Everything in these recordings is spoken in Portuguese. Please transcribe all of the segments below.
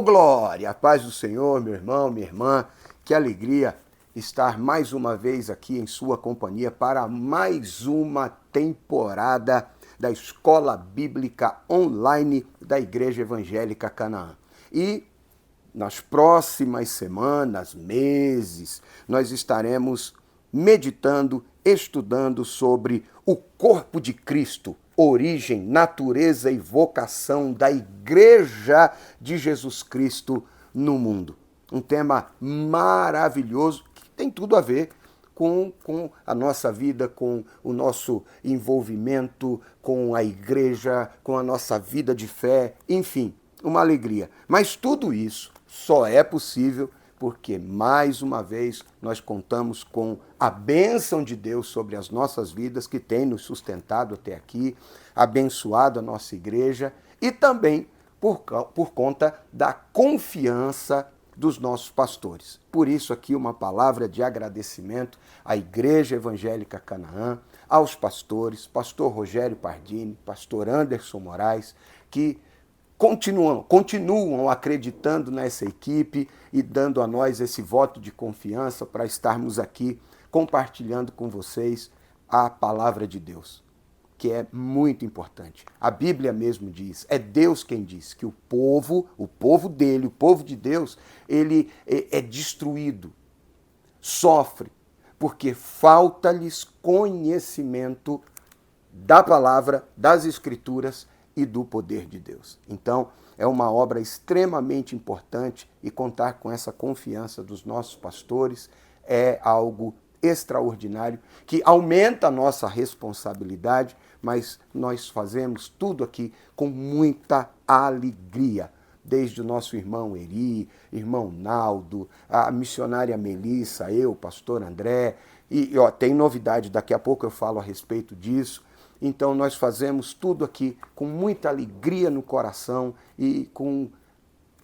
glória! A paz do Senhor, meu irmão, minha irmã. Que alegria estar mais uma vez aqui em sua companhia para mais uma temporada da Escola Bíblica Online da Igreja Evangélica Canaã. E nas próximas semanas, meses, nós estaremos meditando, estudando sobre o corpo de Cristo, origem, natureza e vocação da Igreja de Jesus Cristo no mundo. Um tema maravilhoso que tem tudo a ver com a nossa vida, com o nosso envolvimento com a igreja, com a nossa vida de fé, enfim, uma alegria. Mas tudo isso só é possível porque, mais uma vez, nós contamos com a bênção de Deus sobre as nossas vidas, que tem nos sustentado até aqui, abençoado a nossa igreja, e também por conta da confiança dos nossos pastores. Por isso aqui uma palavra de agradecimento à Igreja Evangélica Canaã, aos pastores, pastor Rogério Pardini, pastor Anderson Moraes, que continuam acreditando nessa equipe e dando a nós esse voto de confiança para estarmos aqui compartilhando com vocês a palavra de Deus, que é muito importante. A Bíblia mesmo diz, é Deus quem diz que o povo dele, o povo de Deus, ele é destruído, sofre, porque falta-lhes conhecimento da palavra, das Escrituras e do poder de Deus. Então, é uma obra extremamente importante e contar com essa confiança dos nossos pastores é algo extraordinário, que aumenta a nossa responsabilidade, mas nós fazemos tudo aqui com muita alegria. Desde o nosso irmão Eri, irmão Naldo, a missionária Melissa, eu, pastor André, e tem novidade, daqui a pouco eu falo a respeito disso. Então nós fazemos tudo aqui com muita alegria no coração e com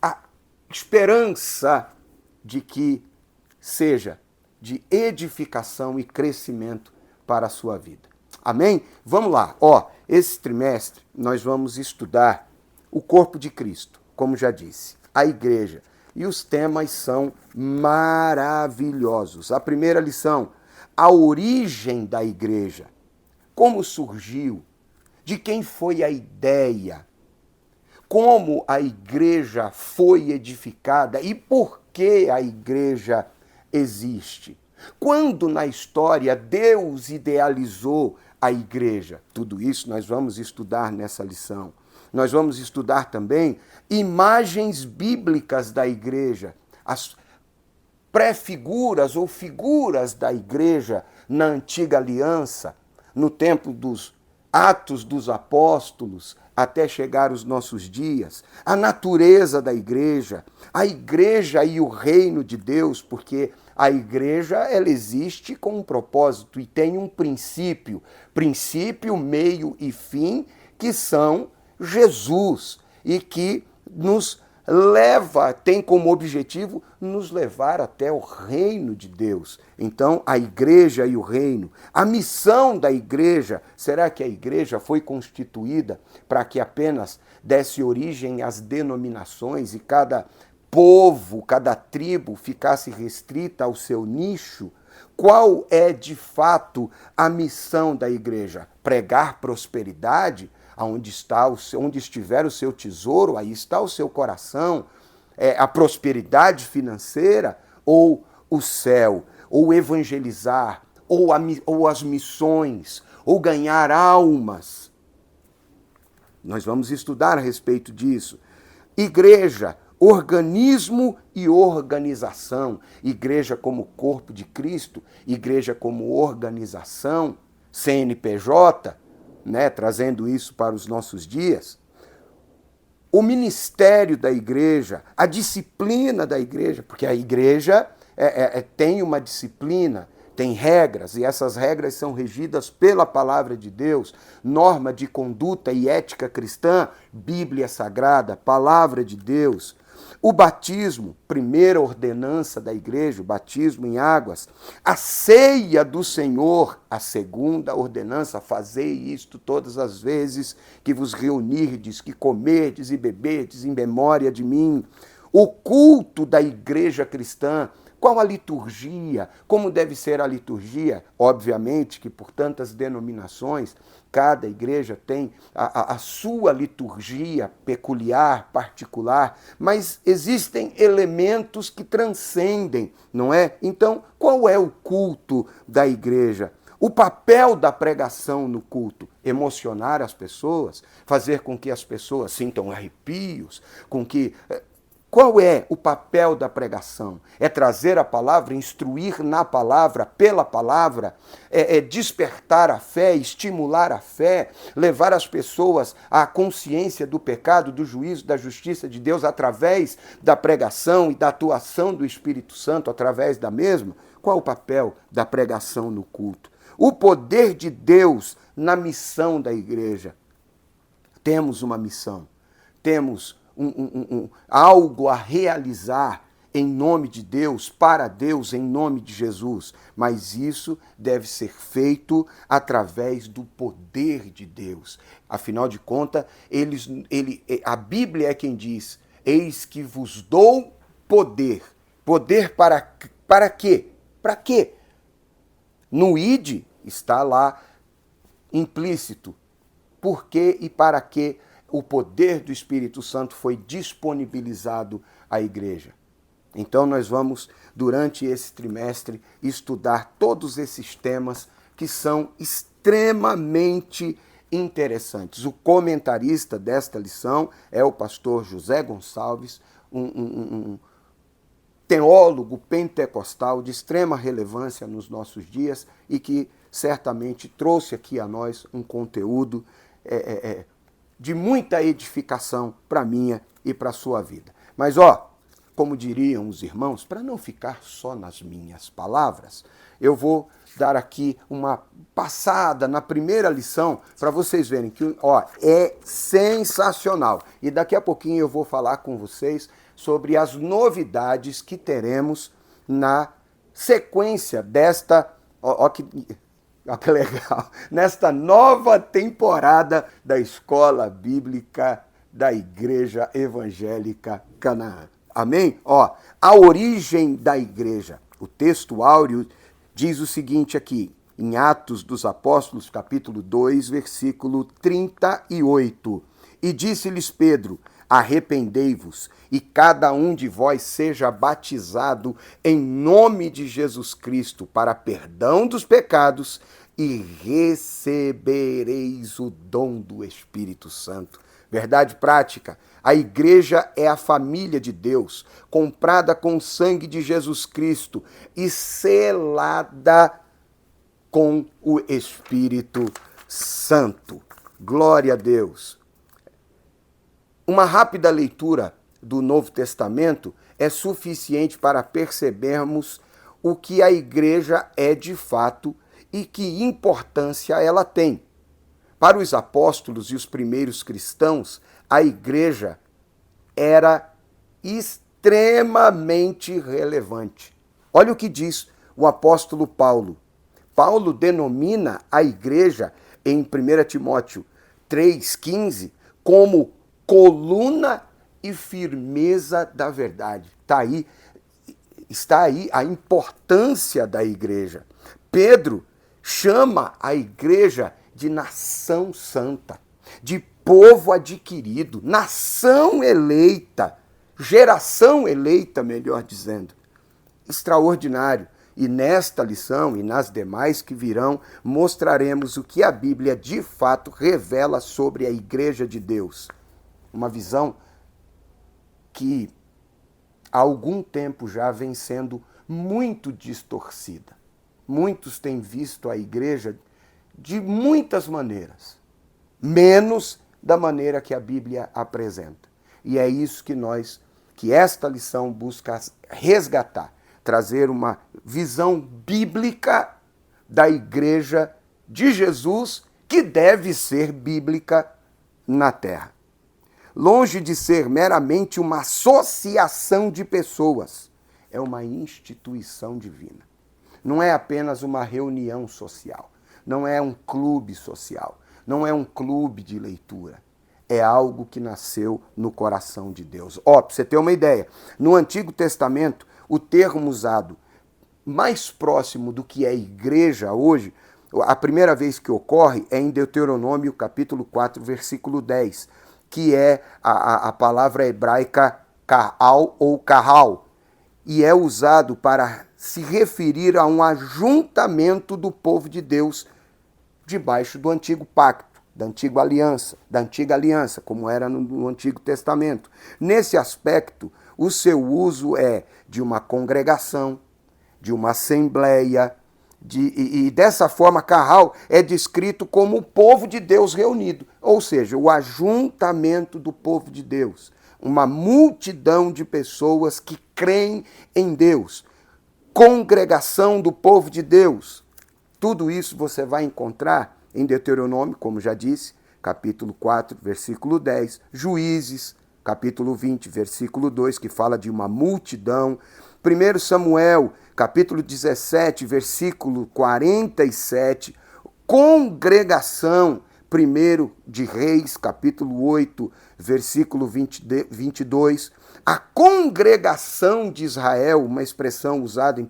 a esperança de que seja de edificação e crescimento para a sua vida. Amém? Vamos lá. Esse trimestre nós vamos estudar o corpo de Cristo, como já disse, a igreja. E os temas são maravilhosos. A primeira lição, a origem da igreja. Como surgiu? De quem foi a ideia? Como a igreja foi edificada e por que a igreja existe? Quando na história Deus idealizou a igreja? Tudo isso nós vamos estudar nessa lição. Nós vamos estudar também imagens bíblicas da igreja, as pré-figuras ou figuras da igreja na antiga aliança, no tempo dos Atos dos Apóstolos, até chegar os nossos dias, a natureza da igreja, a igreja e o reino de Deus, porque a igreja ela existe com um propósito e tem um princípio, meio e fim, que são Jesus, e que nos tem como objetivo nos levar até o reino de Deus. Então, a igreja e o reino, a missão da igreja, será que a igreja foi constituída para que apenas desse origem às denominações e cada povo, cada tribo ficasse restrita ao seu nicho? Qual é, de fato, a missão da igreja? Pregar prosperidade? Onde estiver o seu tesouro, aí está o seu coração, a prosperidade financeira, ou o céu, ou evangelizar, ou as missões, ou ganhar almas. Nós vamos estudar a respeito disso. Igreja, organismo e organização. Igreja como corpo de Cristo, igreja como organização, CNPJ, trazendo isso para os nossos dias, o ministério da igreja, a disciplina da igreja, porque a igreja tem uma disciplina, tem regras, e essas regras são regidas pela palavra de Deus, norma de conduta e ética cristã, Bíblia Sagrada, palavra de Deus. O batismo, primeira ordenança da igreja, o batismo em águas. A ceia do Senhor, a segunda ordenança, fazei isto todas as vezes que vos reunirdes, que comerdes e beberdes em memória de mim. O culto da igreja cristã, qual a liturgia, como deve ser a liturgia? Obviamente que por tantas denominações, cada igreja tem a sua liturgia peculiar, particular, mas existem elementos que transcendem, não é? Então, qual é o culto da igreja? O papel da pregação no culto: emocionar as pessoas, fazer com que as pessoas sintam arrepios, com que... Qual é o papel da pregação? É trazer a palavra, instruir na palavra, pela palavra, despertar a fé, estimular a fé, levar as pessoas à consciência do pecado, do juízo, da justiça de Deus através da pregação e da atuação do Espírito Santo através da mesma? Qual é o papel da pregação no culto? O poder de Deus na missão da igreja. Temos uma missão, temos algo a realizar em nome de Deus, para Deus, em nome de Jesus. Mas isso deve ser feito através do poder de Deus. Afinal de contas, a Bíblia é quem diz: eis que vos dou poder. Poder para quê? Para quê? No ide está lá implícito. Por quê e para quê o poder do Espírito Santo foi disponibilizado à igreja? Então nós vamos, durante esse trimestre, estudar todos esses temas que são extremamente interessantes. O comentarista desta lição é o pastor José Gonçalves, um teólogo pentecostal de extrema relevância nos nossos dias e que certamente trouxe aqui a nós um conteúdo de muita edificação para a minha e para a sua vida. Mas, como diriam os irmãos, para não ficar só nas minhas palavras, eu vou dar aqui uma passada na primeira lição para vocês verem que é sensacional. E daqui a pouquinho eu vou falar com vocês sobre as novidades que teremos na sequência desta... que legal! Nesta nova temporada da Escola Bíblica da Igreja Evangélica Canaã. Amém? A origem da igreja. O texto áureo diz o seguinte aqui, em Atos dos Apóstolos, capítulo 2, versículo 38. E disse-lhes Pedro: arrependei-vos, e cada um de vós seja batizado em nome de Jesus Cristo para perdão dos pecados, e recebereis o dom do Espírito Santo. Verdade prática: a igreja é a família de Deus, comprada com o sangue de Jesus Cristo e selada com o Espírito Santo. Glória a Deus. Uma rápida leitura do Novo Testamento é suficiente para percebermos o que a igreja é de fato e que importância ela tem. Para os apóstolos e os primeiros cristãos, a igreja era extremamente relevante. Olha o que diz o apóstolo Paulo. Paulo denomina a igreja em 1 Timóteo 3,15 como coluna e firmeza da verdade. Está aí a importância da igreja. Pedro chama a igreja de nação santa, de povo adquirido, nação eleita, geração eleita, melhor dizendo. Extraordinário. E nesta lição e nas demais que virão, mostraremos o que a Bíblia de fato revela sobre a igreja de Deus. Uma visão que há algum tempo já vem sendo muito distorcida. Muitos têm visto a igreja de muitas maneiras, menos da maneira que a Bíblia apresenta. E é isso que esta lição busca resgatar, trazer uma visão bíblica da igreja de Jesus, que deve ser bíblica na terra. Longe de ser meramente uma associação de pessoas, é uma instituição divina. Não é apenas uma reunião social, não é um clube social, não é um clube de leitura. é algo que nasceu no coração de Deus. Ó, para você ter uma ideia, no Antigo Testamento, o termo usado mais próximo do que é igreja hoje, a primeira vez que ocorre é em Deuteronômio capítulo 4, versículo 10, que é a palavra hebraica kahal ou kahal, e é usado para se referir a um ajuntamento do povo de Deus debaixo do antigo pacto, da antiga aliança, como era no Antigo Testamento. Nesse aspecto, o seu uso é de uma congregação, de uma assembleia, e dessa forma, Carral é descrito como o povo de Deus reunido, ou seja, o ajuntamento do povo de Deus, uma multidão de pessoas que creem em Deus, congregação do povo de Deus. Tudo isso você vai encontrar em Deuteronômio, como já disse, capítulo 4, versículo 10, Juízes, capítulo 20, versículo 2, que fala de uma multidão, 1 Samuel, capítulo 17, versículo 47, congregação, 1 de Reis, capítulo 8, versículo 22, a congregação de Israel, uma expressão usada em 1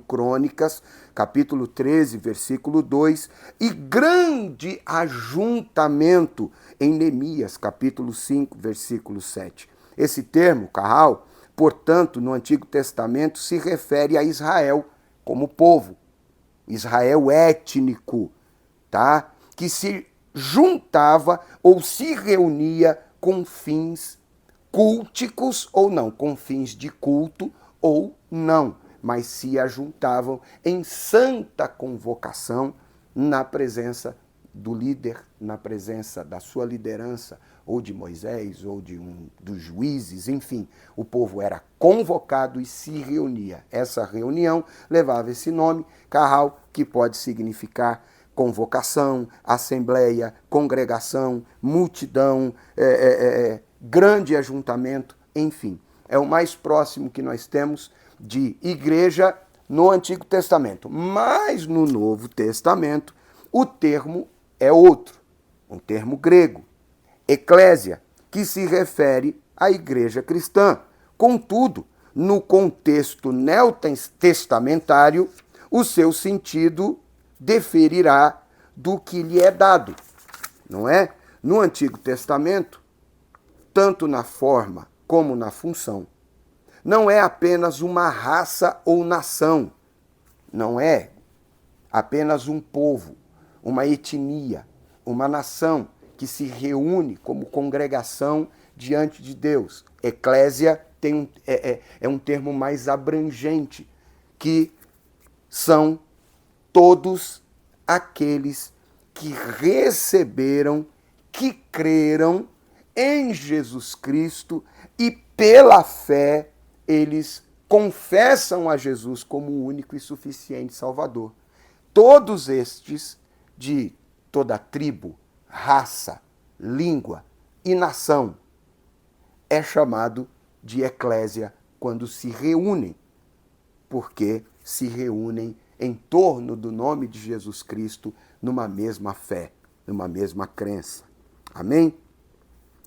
Crônicas, capítulo 13, versículo 2, e grande ajuntamento em Neemias, capítulo 5, versículo 7. Esse termo, Carral, portanto, no Antigo Testamento se refere a Israel como povo, Israel étnico, tá? Que se juntava ou se reunia com fins culticos ou não, com fins de culto ou não, mas se ajuntavam em santa convocação na presença do líder, na presença da sua liderança, ou de Moisés, ou dos juízes, enfim. O povo era convocado e se reunia. Essa reunião levava esse nome, Carral, que pode significar convocação, assembleia, congregação, multidão, grande ajuntamento, enfim. É o mais próximo que nós temos de igreja no Antigo Testamento. Mas no Novo Testamento, o termo é outro, um termo grego, eclésia, que se refere à igreja cristã. Contudo, no contexto neotestamentário, o seu sentido diferirá do que lhe é dado, não é? No Antigo Testamento, tanto na forma como na função, não é apenas uma raça ou nação, não é apenas um povo, uma etnia, uma nação que se reúne como congregação diante de Deus. Eclésia é um termo mais abrangente, que são todos aqueles que receberam, que creram em Jesus Cristo e pela fé eles confessam a Jesus como o único e suficiente Salvador. Todos estes, de toda tribo, raça, língua e nação, é chamado de eclésia quando se reúnem, porque se reúnem em torno do nome de Jesus Cristo numa mesma fé, numa mesma crença. Amém?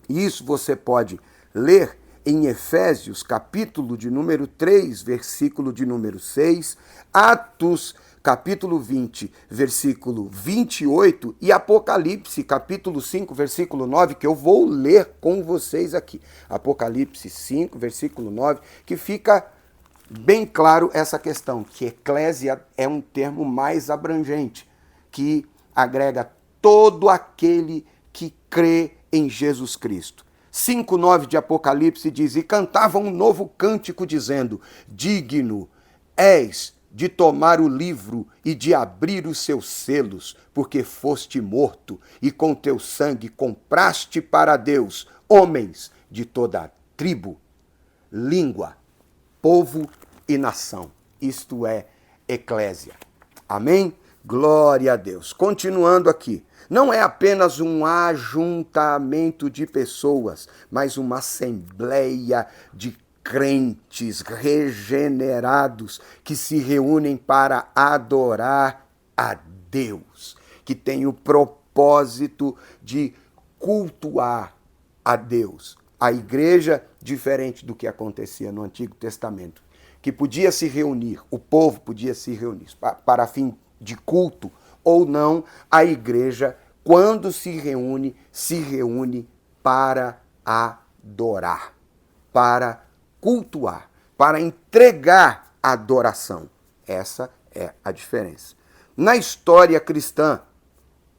Isso você pode ler em Efésios, capítulo de número 3, versículo de número 6, Atos, capítulo 20, versículo 28 e Apocalipse, capítulo 5, versículo 9, que eu vou ler com vocês aqui. Apocalipse 5, versículo 9, que fica bem claro essa questão, que eclésia é um termo mais abrangente, que agrega todo aquele que crê em Jesus Cristo. 5:9 de Apocalipse diz, e cantavam um novo cântico dizendo, digno és de tomar o livro e de abrir os seus selos, porque foste morto e com teu sangue compraste para Deus homens de toda a tribo, língua, povo e nação. Isto é eclésia. Amém? Glória a Deus. Continuando aqui. Não é apenas um ajuntamento de pessoas, mas uma assembleia de crentes regenerados que se reúnem para adorar a Deus, que tem o propósito de cultuar a Deus. A igreja, diferente do que acontecia no Antigo Testamento, que podia se reunir, o povo podia se reunir para fim de culto ou não, a igreja, quando se reúne para adorar, para cultuar, para entregar adoração. Essa é a diferença. Na história cristã,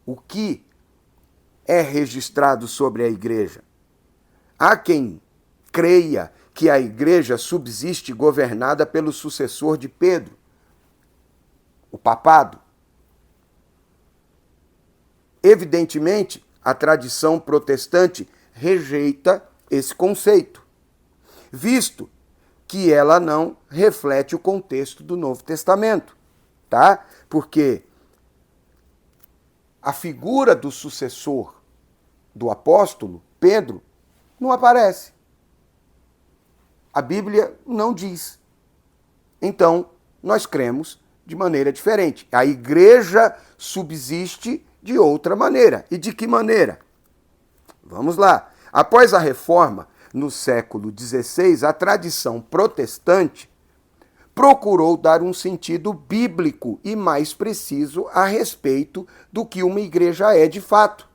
o que é registrado sobre a igreja? Há quem creia que a igreja subsiste governada pelo sucessor de Pedro, o papado. Evidentemente, a tradição protestante rejeita esse conceito, visto que ela não reflete o contexto do Novo Testamento, tá? Porque a figura do sucessor do apóstolo, Pedro, não aparece. A Bíblia não diz. Então, nós cremos de maneira diferente. A igreja subsiste de outra maneira. E de que maneira? Vamos lá. Após a reforma, no século XVI, a tradição protestante procurou dar um sentido bíblico e mais preciso a respeito do que uma igreja é de fato.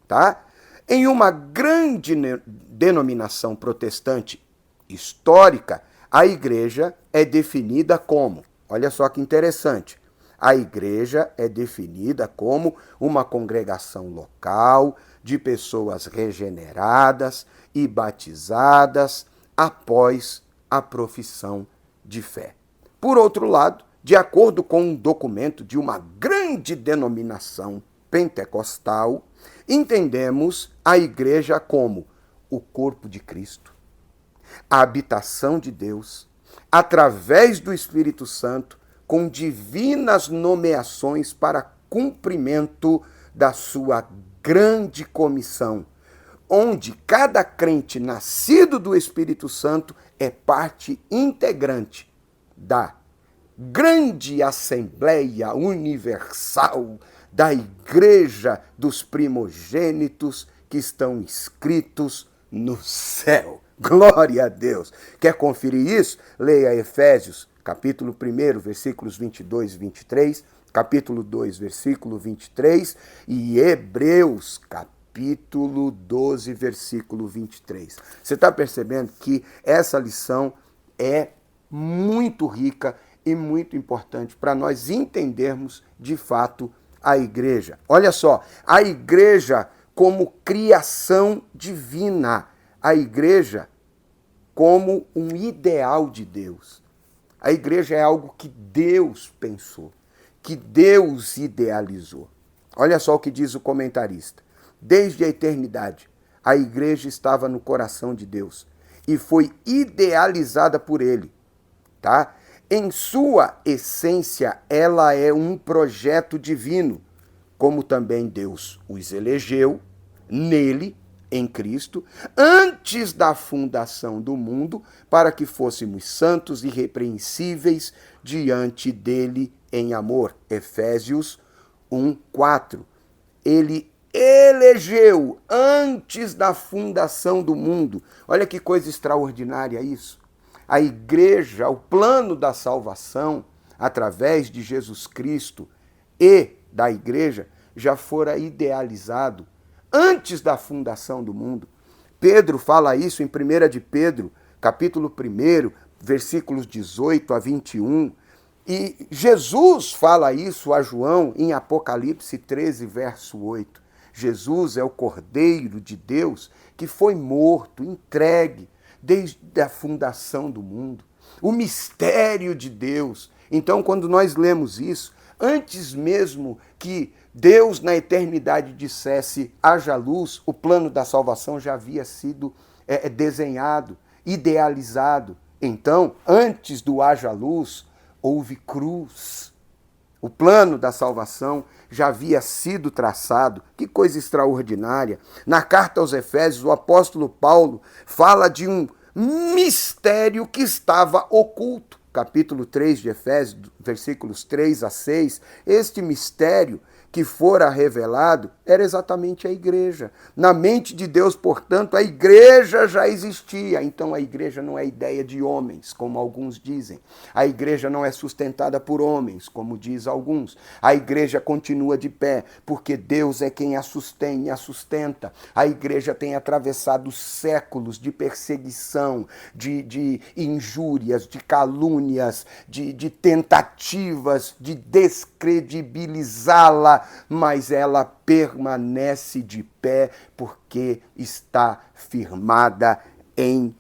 Tá? Em uma grande denominação protestante histórica, a igreja é definida como, olha só que interessante, a igreja é definida como uma congregação local de pessoas regeneradas e batizadas após a profissão de fé. Por outro lado, de acordo com um documento de uma grande denominação pentecostal, entendemos a igreja como o corpo de Cristo, a habitação de Deus, através do Espírito Santo, com divinas nomeações para cumprimento da sua grande comissão, onde cada crente nascido do Espírito Santo é parte integrante da grande Assembleia Universal da Igreja dos Primogênitos que estão inscritos no céu. Glória a Deus! Quer conferir isso? Leia Efésios, capítulo 1, versículos 22 e 23, capítulo 2, versículo 23 e Hebreus, capítulo 12, versículo 23. Você está percebendo que essa lição é muito rica e muito importante para nós entendermos de fato a igreja. Olha só, a igreja como criação divina, a igreja como um ideal de Deus. A igreja é algo que Deus pensou, que Deus idealizou. Olha só o que diz o comentarista. Desde a eternidade, a igreja estava no coração de Deus e foi idealizada por ele, tá? Em sua essência, ela é um projeto divino, como também Deus os elegeu nele, em Cristo, antes da fundação do mundo, para que fôssemos santos e irrepreensíveis diante dele em amor. Efésios 1:4. Ele elegeu antes da fundação do mundo. Olha que coisa extraordinária isso. A igreja, o plano da salvação, através de Jesus Cristo e da igreja, já fora idealizado antes da fundação do mundo. Pedro fala isso em 1 de Pedro, capítulo 1, versículos 18 a 21. E Jesus fala isso a João em Apocalipse 13, verso 8. Jesus é o Cordeiro de Deus que foi morto, entregue desde a fundação do mundo. O mistério de Deus. Então, quando nós lemos isso, antes mesmo que Deus na eternidade dissesse haja luz, o plano da salvação já havia sido desenhado, idealizado. Então, antes do haja luz, houve cruz. O plano da salvação já havia sido traçado. Que coisa extraordinária. Na carta aos Efésios, o apóstolo Paulo fala de um mistério que estava oculto. Capítulo 3 de Efésios, versículos 3 a 6. Este mistério que fora revelado era exatamente a igreja. Na mente de Deus, portanto, a igreja já existia. Então a igreja não é ideia de homens, como alguns dizem. A igreja não é sustentada por homens, como diz alguns. A igreja continua de pé, porque Deus é quem a sustém e a sustenta. A igreja tem atravessado séculos de perseguição, de injúrias, de calúnias, de tentativas de descredibilizá-la, mas ela permanece de pé porque está firmada em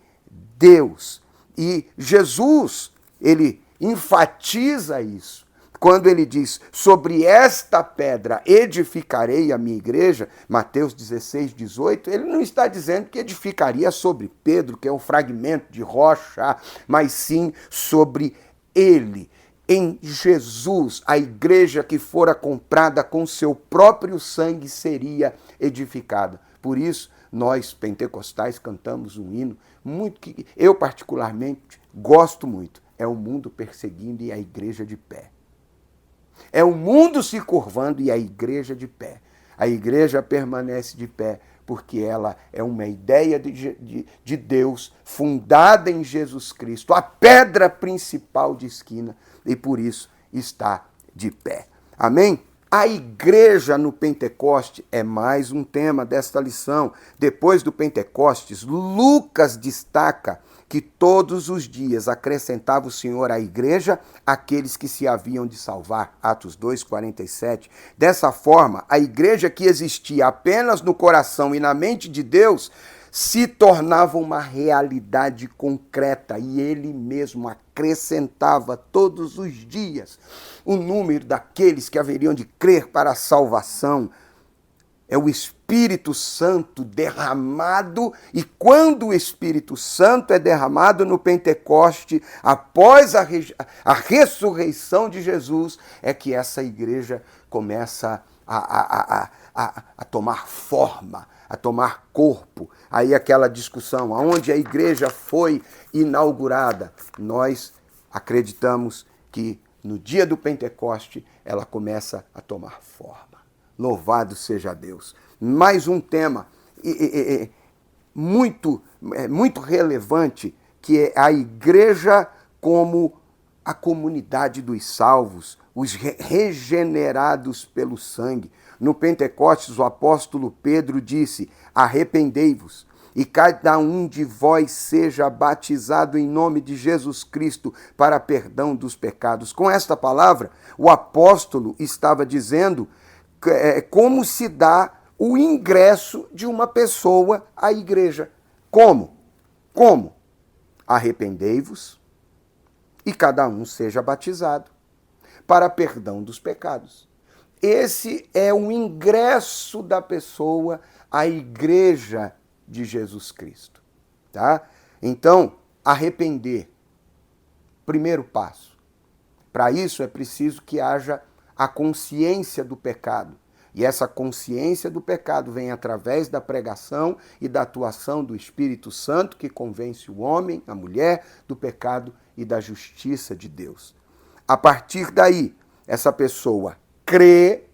Deus. E Jesus, ele enfatiza isso. Quando ele diz, sobre esta pedra edificarei a minha igreja, Mateus 16, 18, ele não está dizendo que edificaria sobre Pedro, que é um fragmento de rocha, mas sim sobre ele. Em Jesus, a igreja que fora comprada com seu próprio sangue seria edificada. Por isso, nós pentecostais cantamos um hino muito que eu particularmente gosto muito. É o mundo perseguindo e a igreja de pé. É o mundo se curvando e a igreja de pé. A igreja permanece de pé porque ela é uma ideia de Deus fundada em Jesus Cristo, a pedra principal de esquina, e por isso está de pé. Amém? A igreja no Pentecoste é mais um tema desta lição. Depois do Pentecostes, Lucas destaca que todos os dias acrescentava o Senhor à igreja aqueles que se haviam de salvar. Atos 2:47. Dessa forma, a igreja que existia apenas no coração e na mente de Deus se tornava uma realidade concreta e ele mesmo acrescentava todos os dias o número daqueles que haveriam de crer para a salvação. É o Espírito Santo derramado, e quando o Espírito Santo é derramado no Pentecoste, após a ressurreição de Jesus, é que essa igreja começa a tomar forma, a tomar corpo. Aí aquela discussão, aonde a igreja foi inaugurada, nós acreditamos que no dia do Pentecoste ela começa a tomar forma. Louvado seja Deus. Mais um tema muito relevante, que é a igreja como a comunidade dos salvos, os regenerados pelo sangue. No Pentecostes, o apóstolo Pedro disse, arrependei-vos e cada um de vós seja batizado em nome de Jesus Cristo para perdão dos pecados. Com esta palavra, o apóstolo estava dizendo como se dá o ingresso de uma pessoa à igreja. Como? Como? Arrependei-vos e cada um seja batizado para perdão dos pecados. Esse é o ingresso da pessoa à igreja de Jesus Cristo. Tá? Então, arrepender, primeiro passo. Para isso é preciso que haja a consciência do pecado. E essa consciência do pecado vem através da pregação e da atuação do Espírito Santo, que convence o homem, a mulher, do pecado e da justiça de Deus. A partir daí, essa pessoa crê,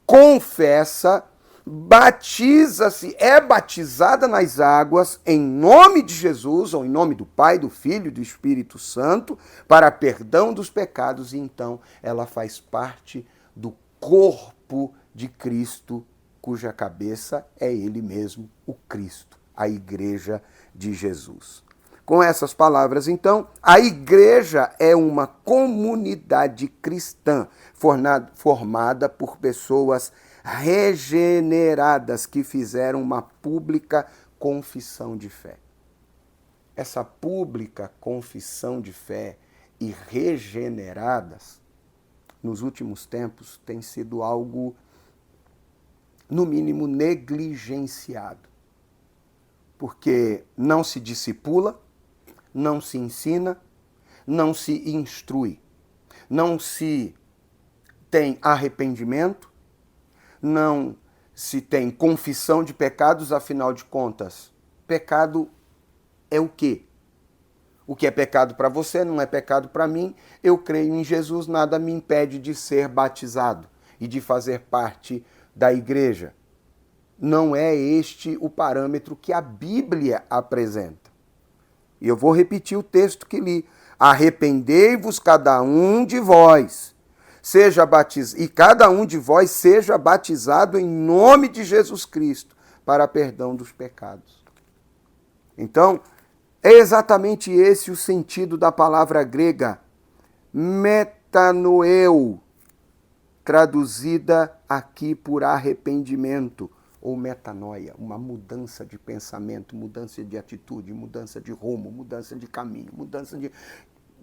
confessa, batiza-se, é batizada nas águas em nome de Jesus, ou em nome do Pai, do Filho e do Espírito Santo, para perdão dos pecados, e então ela faz parte do corpo de Cristo, cuja cabeça é Ele mesmo, o Cristo, a igreja de Jesus. Com essas palavras, então, a igreja é uma comunidade cristã formada por pessoas regeneradas que fizeram uma pública confissão de fé. Essa pública confissão de fé e regeneradas, nos últimos tempos, tem sido algo, no mínimo, negligenciado. Porque não se discipula, não se ensina, não se instrui, não se tem arrependimento, não se tem confissão de pecados, afinal de contas, pecado é o quê? O que é pecado para você não é pecado para mim. Eu creio em Jesus, nada me impede de ser batizado e de fazer parte da igreja. não é este o parâmetro que a Bíblia apresenta. E eu vou repetir o texto que li. Arrependei-vos cada um de vós, e cada um de vós seja batizado em nome de Jesus Cristo, para perdão dos pecados. Então, é exatamente esse o sentido da palavra grega, metanoeu, traduzida aqui por arrependimento, ou metanoia, uma mudança de pensamento, mudança de atitude, mudança de rumo, mudança de caminho, mudança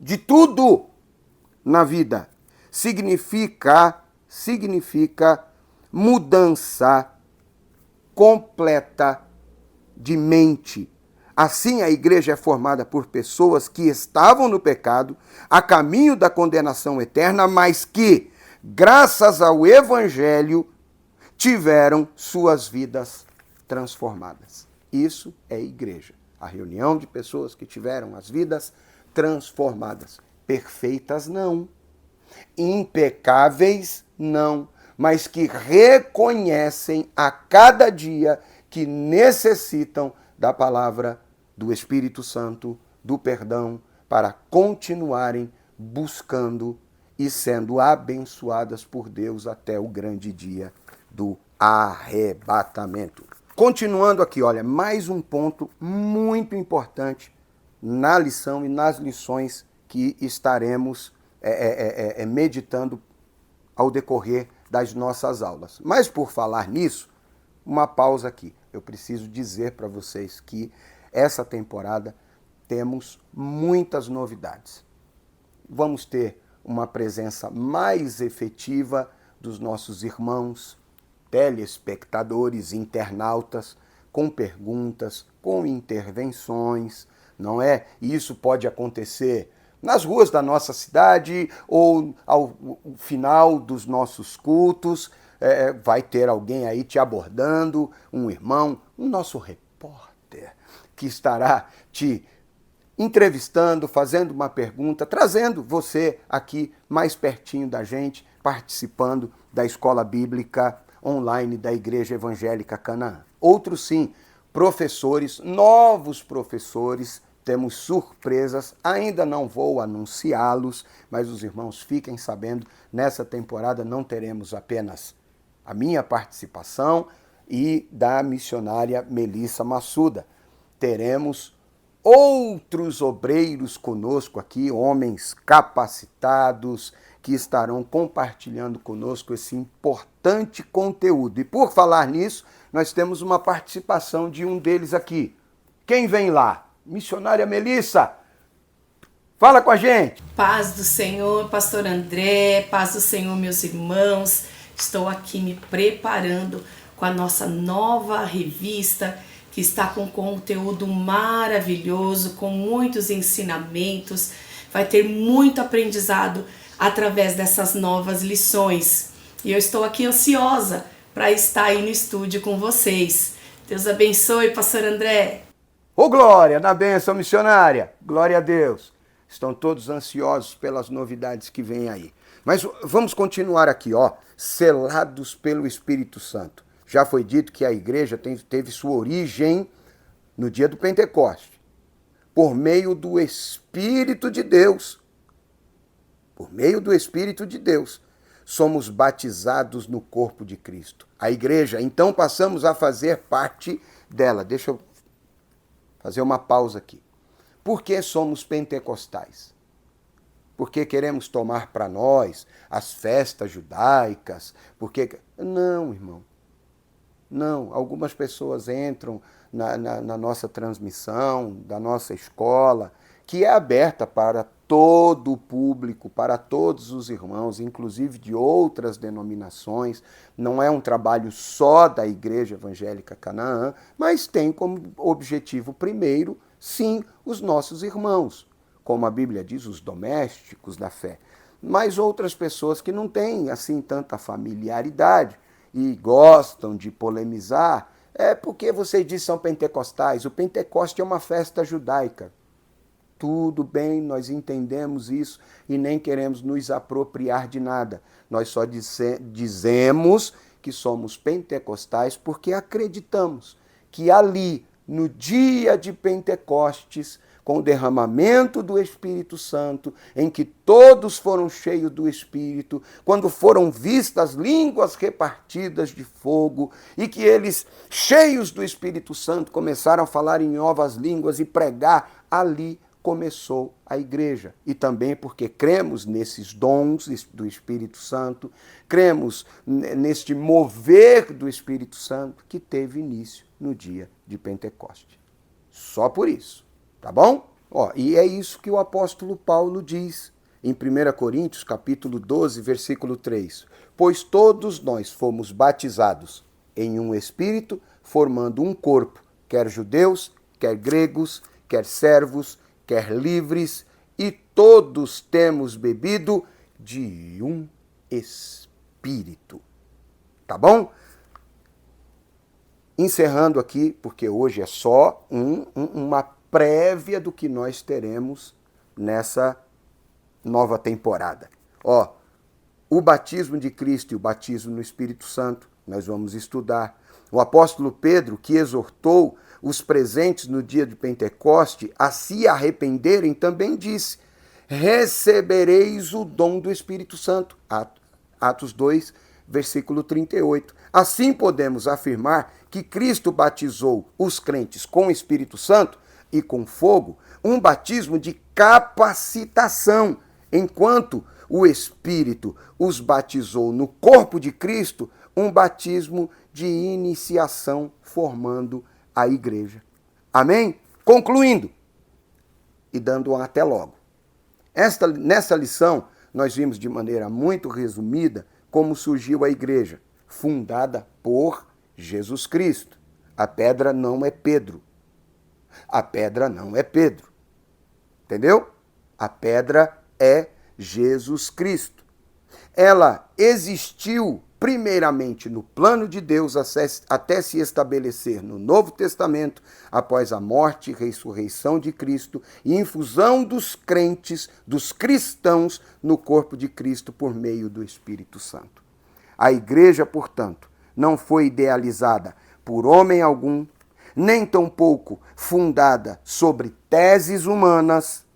de tudo na vida. Significa mudança completa de mente. Assim, a igreja é formada por pessoas que estavam no pecado, a caminho da condenação eterna, mas que, graças ao Evangelho, tiveram suas vidas transformadas. Isso é igreja. A reunião de pessoas que tiveram as vidas transformadas. Perfeitas, não. Impecáveis, não. Mas que reconhecem a cada dia que necessitam da palavra do Espírito Santo, do perdão, para continuarem buscando e sendo abençoadas por Deus até o grande dia do arrebatamento. Continuando aqui, olha, mais um ponto muito importante na lição e nas lições que estaremos meditando ao decorrer das nossas aulas. Mas por falar nisso, uma pausa aqui. Eu preciso dizer para vocês que essa temporada temos muitas novidades. Vamos ter uma presença mais efetiva dos nossos irmãos, telespectadores, internautas, com perguntas, com intervenções, não é? E isso pode acontecer nas ruas da nossa cidade ou ao final dos nossos cultos. Vai ter alguém aí te abordando, um irmão, um nosso repórter, que estará te entrevistando, fazendo uma pergunta, trazendo você aqui mais pertinho da gente, participando da Escola Bíblica Online da Igreja Evangélica Canaã. Outros sim, professores, novos professores, temos surpresas, ainda não vou anunciá-los, mas os irmãos fiquem sabendo, nessa temporada não teremos apenas a minha participação e da missionária Melissa Massuda. Teremos outros obreiros conosco aqui, homens capacitados, que estarão compartilhando conosco esse importante conteúdo. E por falar nisso, nós temos uma participação de um deles aqui. Quem vem lá? Missionária Melissa, fala com a gente. Paz do Senhor, pastor André, paz do Senhor, meus irmãos. Estou aqui me preparando com a nossa nova revista, que está com conteúdo maravilhoso, com muitos ensinamentos. Vai ter muito aprendizado através dessas novas lições. E eu estou aqui ansiosa para estar aí no estúdio com vocês. Deus abençoe, pastor André. Ô glória, na bênção missionária, glória a Deus. Estão todos ansiosos pelas novidades que vêm aí. Mas vamos continuar aqui, ó, selados pelo Espírito Santo. Já foi dito que a igreja teve sua origem no dia do Pentecoste, por meio do Espírito de Deus. Por meio do Espírito de Deus, somos batizados no corpo de Cristo. A igreja, então, passamos a fazer parte dela. Deixa eu fazer uma pausa aqui. Por que somos pentecostais? Porque queremos tomar para nós as festas judaicas? Não, irmão. Não. Algumas pessoas entram na nossa transmissão, da nossa escola, que é aberta para todo o público, para todos os irmãos, inclusive de outras denominações. Não é um trabalho só da Igreja Evangélica Canaã, mas tem como objetivo primeiro, sim, os nossos irmãos, como a Bíblia diz, os domésticos da fé. Mas outras pessoas que não têm assim tanta familiaridade e gostam de polemizar, é porque vocês dizem que são pentecostais. O Pentecoste é uma festa judaica. Tudo bem, nós entendemos isso e nem queremos nos apropriar de nada. Nós só dizemos que somos pentecostais porque acreditamos que ali, no dia de Pentecostes, com o derramamento do Espírito Santo, em que todos foram cheios do Espírito, quando foram vistas línguas repartidas de fogo, e que eles, cheios do Espírito Santo, começaram a falar em novas línguas e pregar, ali começou a igreja. E também porque cremos nesses dons do Espírito Santo, cremos neste mover do Espírito Santo que teve início no dia de Pentecostes. Só por isso. Tá bom? E é isso que o apóstolo Paulo diz em 1 Coríntios, capítulo 12, versículo 3. Pois todos nós fomos batizados em um espírito, formando um corpo, quer judeus, quer gregos, quer servos, quer livres, e todos temos bebido de um espírito. Tá bom? Encerrando aqui, porque hoje é só uma prévia do que nós teremos nessa nova temporada. O batismo de Cristo e o batismo no Espírito Santo, nós vamos estudar. O apóstolo Pedro, que exortou os presentes no dia de Pentecoste a se arrependerem, também disse: recebereis o dom do Espírito Santo. Atos 2, versículo 38. Assim podemos afirmar que Cristo batizou os crentes com o Espírito Santo e com fogo, um batismo de capacitação, enquanto o Espírito os batizou no corpo de Cristo, um batismo de iniciação, formando a igreja. Amém? Concluindo e dando um até logo. Nessa lição, nós vimos de maneira muito resumida como surgiu a igreja, fundada por Jesus Cristo. A pedra não é Pedro. A pedra não é Pedro. Entendeu? A pedra é Jesus Cristo. Ela existiu primeiramente no plano de Deus até se estabelecer no Novo Testamento, após a morte e ressurreição de Cristo e infusão dos crentes, dos cristãos, no corpo de Cristo por meio do Espírito Santo. A igreja, portanto, não foi idealizada por homem algum, nem tampouco fundada sobre teses humanas.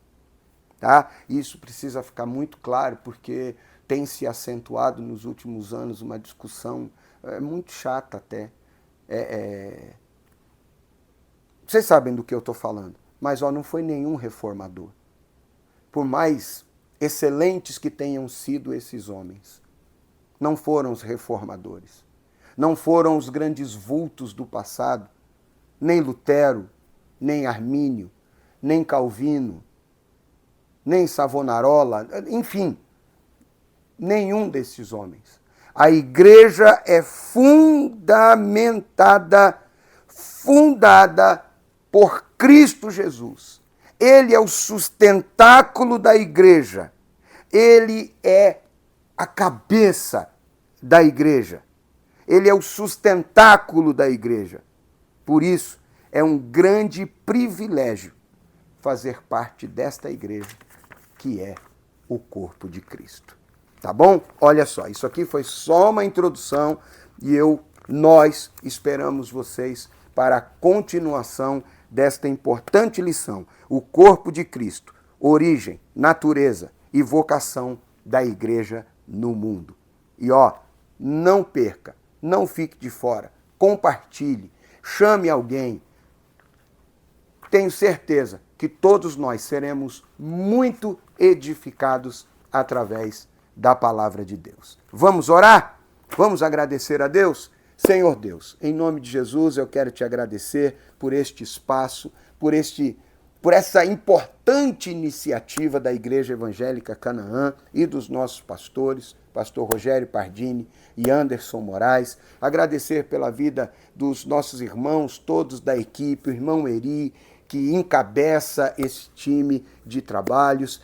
Tá? Isso precisa ficar muito claro, porque tem se acentuado nos últimos anos uma discussão muito chata até. Vocês sabem do que eu estou falando, mas não foi nenhum reformador. Por mais excelentes que tenham sido esses homens, não foram os reformadores, não foram os grandes vultos do passado, nem Lutero, nem Armínio, nem Calvino, nem Savonarola, enfim, nenhum desses homens. A igreja é fundada por Cristo Jesus. Ele é o sustentáculo da igreja. Ele é a cabeça da igreja. Ele é o sustentáculo da igreja. Por isso, é um grande privilégio fazer parte desta igreja, que é o corpo de Cristo. Tá bom? Olha só, isso aqui foi só uma introdução e nós esperamos vocês para a continuação desta importante lição. O corpo de Cristo, origem, natureza e vocação da igreja no mundo. E não perca, não fique de fora, compartilhe, chame alguém. Tenho certeza que todos nós seremos muito edificados através da palavra de Deus. Vamos orar? Vamos agradecer a Deus? Senhor Deus, em nome de Jesus, eu quero te agradecer por este espaço, por essa importante iniciativa da Igreja Evangélica Canaã e dos nossos pastores, pastor Rogério Pardini e Anderson Moraes. Agradecer pela vida dos nossos irmãos, todos da equipe, o irmão Eri, que encabeça esse time de trabalhos.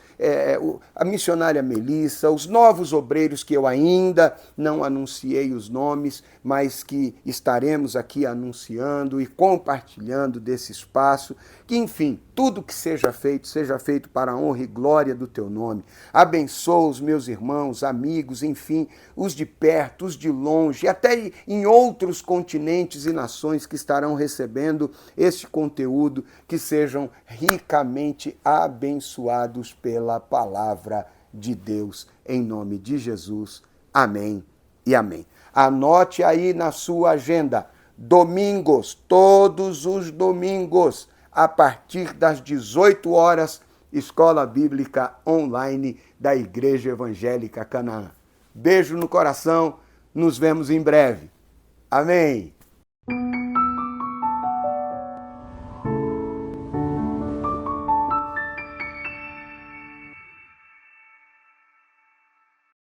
a missionária Melissa, os novos obreiros que eu ainda não anunciei os nomes, mas que estaremos aqui anunciando e compartilhando desse espaço. Que, enfim, tudo que seja feito para a honra e glória do teu nome. Abençoa os meus irmãos, amigos, enfim, os de perto, os de longe, até em outros continentes e nações que estarão recebendo este conteúdo, que sejam ricamente abençoados pela palavra de Deus. Em nome de Jesus. Amém e amém. Anote aí na sua agenda, domingos, todos os domingos, a partir das 18 horas, Escola Bíblica Online da Igreja Evangélica Canaã. Beijo no coração, nos vemos em breve. Amém.